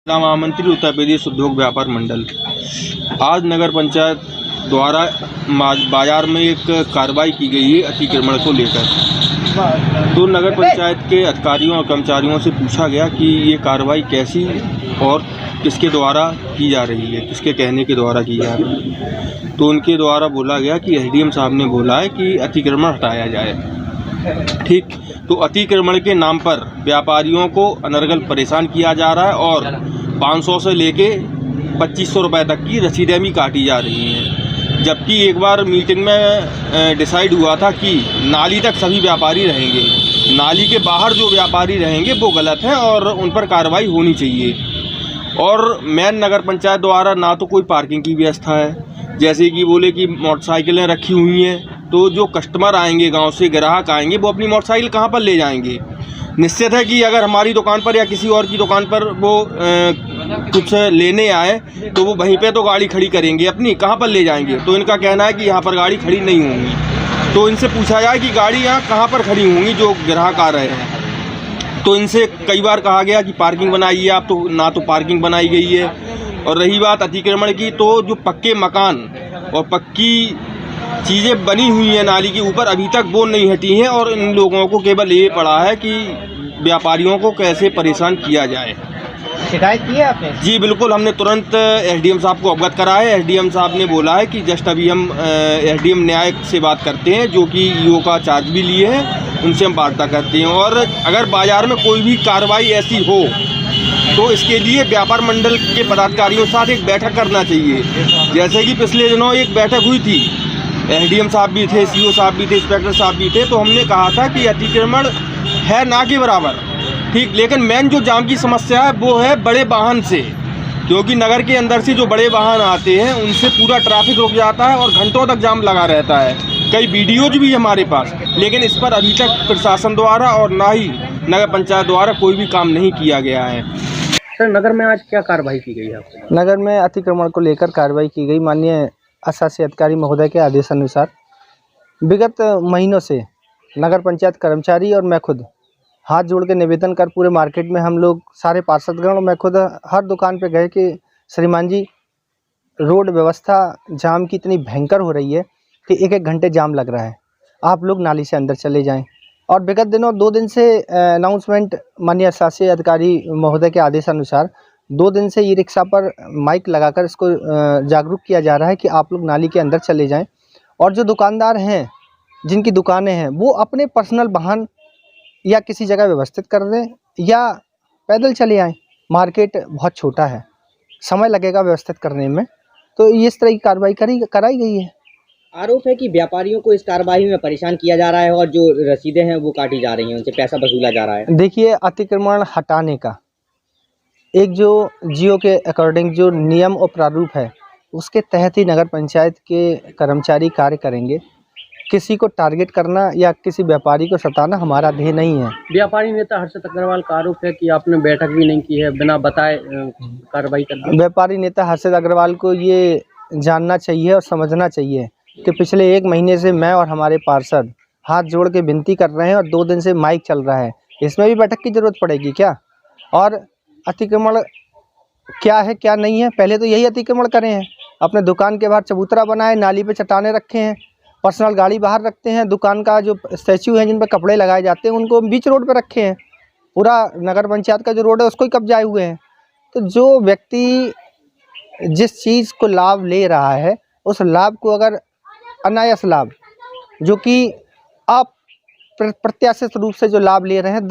महामंत्री उत्तर प्रदेश उद्योग व्यापार मंडल। आज नगर पंचायत द्वारा बाजार में एक कार्रवाई की गई है अतिक्रमण को लेकर। तो नगर पंचायत के अधिकारियों और कर्मचारियों से पूछा गया कि ये कार्रवाई कैसी और किसके द्वारा की जा रही है, किसके कहने के द्वारा की जा रही है। तो उनके द्वारा बोला गया कि एसडीएम साहब ने बोला है कि अतिक्रमण हटाया जाए। ठीक, तो अतिक्रमण के नाम पर व्यापारियों को अनर्गल परेशान किया जा रहा है और 500 से लेके 2500 रुपये तक की रसीदें भी काटी जा रही हैं। जबकि एक बार मीटिंग में डिसाइड हुआ था कि नाली तक सभी व्यापारी रहेंगे, नाली के बाहर जो व्यापारी रहेंगे वो गलत हैं और उन पर कार्रवाई होनी चाहिए। और मेन नगर पंचायत द्वारा ना तो कोई पार्किंग की व्यवस्था है, जैसे कि बोले कि मोटरसाइकिलें रखी हुई हैं, तो जो कस्टमर आएंगे, गांव से ग्राहक आएंगे, वो अपनी मोटरसाइकिल कहाँ पर ले जाएंगे। निश्चित है कि अगर हमारी दुकान पर या किसी और की दुकान पर वो कुछ लेने आए तो वो वहीं पे तो गाड़ी खड़ी करेंगे, अपनी कहाँ पर ले जाएंगे। तो इनका कहना है कि यहाँ पर गाड़ी खड़ी नहीं होंगी। तो इनसे पूछा जाए कि गाड़ी यहाँ कहाँ पर खड़ी होंगी जो ग्राहक आ रहे हैं। तो इनसे कई बार कहा गया कि पार्किंग बनाइए आप, तो ना तो पार्किंग बनाई गई है। और रही बात अतिक्रमण की, तो जो पक्के मकान और पक्की चीज़ें बनी हुई हैं नाली के ऊपर, अभी तक वो नहीं हटी हैं और इन लोगों को केवल ये पड़ा है कि व्यापारियों को कैसे परेशान किया जाए। शिकायत की है आपने? जी बिल्कुल, हमने तुरंत एसडीएम साहब को अवगत करा है। एसडीएम साहब ने बोला है कि जस्ट अभी हम एसडीएम न्याय से बात करते हैं, जो कि ईओ का चार्ज भी लिए हैं, उनसे हम वार्ता करते हैं। और अगर बाज़ार में कोई भी कार्रवाई ऐसी हो तो इसके लिए व्यापार मंडल के पदाधिकारियों के साथ एक बैठक करना चाहिए। जैसे कि पिछले दिनों एक बैठक हुई थी, एसडीएम साहब भी थे, सीओ साहब भी थे, इंस्पेक्टर साहब भी थे, तो हमने कहा था कि अतिक्रमण है ना के बराबर, ठीक, लेकिन मेन जो जाम की समस्या है वो है बड़े वाहन से, क्योंकि नगर के अंदर से जो बड़े वाहन आते हैं उनसे पूरा ट्रैफिक रुक जाता है और घंटों तक जाम लगा रहता है। कई वीडियोज भी हमारे पास, लेकिन इस पर अभी तक प्रशासन द्वारा और ना ही नगर पंचायत द्वारा कोई भी काम नहीं किया गया है। सर, नगर में आज क्या कार्रवाई की गई है आपको? नगर में अतिक्रमण को लेकर कार्रवाई की गई। माननीय अशासी अधिकारी महोदय के आदेशानुसार विगत महीनों से नगर पंचायत कर्मचारी और मैं खुद हाथ जोड़ के निवेदन कर पूरे मार्केट में हम लोग सारे पार्षदगण और मैं खुद हर दुकान पे गए कि श्रीमान जी, रोड व्यवस्था जाम की इतनी भयंकर हो रही है कि एक एक घंटे जाम लग रहा है, आप लोग नाली से अंदर चले जाएं। और विगत दिनों 2 दिन से अनाउंसमेंट माननीय शासकीय अधिकारी महोदय के आदेशानुसार 2 दिन से ई रिक्शा पर माइक लगाकर इसको जागरूक किया जा रहा है कि आप लोग नाली के अंदर चले जाएं। और जो दुकानदार हैं, जिनकी दुकानें हैं, वो अपने पर्सनल वाहन या किसी जगह व्यवस्थित कर दें या पैदल चले आएँ। मार्केट बहुत छोटा है, समय लगेगा व्यवस्थित करने में, तो इस तरह की कार्रवाई कराई गई है। आरोप है कि व्यापारियों को इस कार्रवाई में परेशान किया जा रहा है और जो रसीदें हैं वो काटी जा रही हैं, उनसे पैसा वसूला जा रहा है। देखिए, अतिक्रमण हटाने का एक जो जियो के अकॉर्डिंग जो नियम और प्रारूप है, उसके तहत ही नगर पंचायत के कर्मचारी कार्य करेंगे। किसी को टारगेट करना या किसी व्यापारी को सताना हमारा ध्येय नहीं है। व्यापारी नेता हर्षद अग्रवाल का आरोप है कि आपने बैठक भी नहीं की है, बिना बताए कार्रवाई कर दी। व्यापारी नेता हर्षद अग्रवाल को ये जानना चाहिए और समझना चाहिए कि पिछले 1 महीने से मैं और हमारे पार्षद हाथ जोड़ के विनती कर रहे हैं और 2 दिन से माइक चल रहा है, इसमें भी बैठक की ज़रूरत पड़ेगी क्या? और अतिक्रमण क्या है क्या नहीं है, पहले तो यही अतिक्रमण करें हैं। अपने दुकान के बाहर चबूतरा बनाए, नाली पे चट्टाने रखे हैं, पर्सनल गाड़ी बाहर रखते हैं, दुकान का जो स्टैचू है जिन पर कपड़े लगाए जाते हैं उनको बीच रोड पे रखे हैं। पूरा नगर पंचायत का जो रोड है उसको ही कब्जाए हुए हैं। तो जो व्यक्ति जिस चीज़ को लाभ ले रहा है, उस लाभ को अगर अनायास लाभ, जो कि अप्रत्याशित रूप से जो लाभ ले रहे हैं,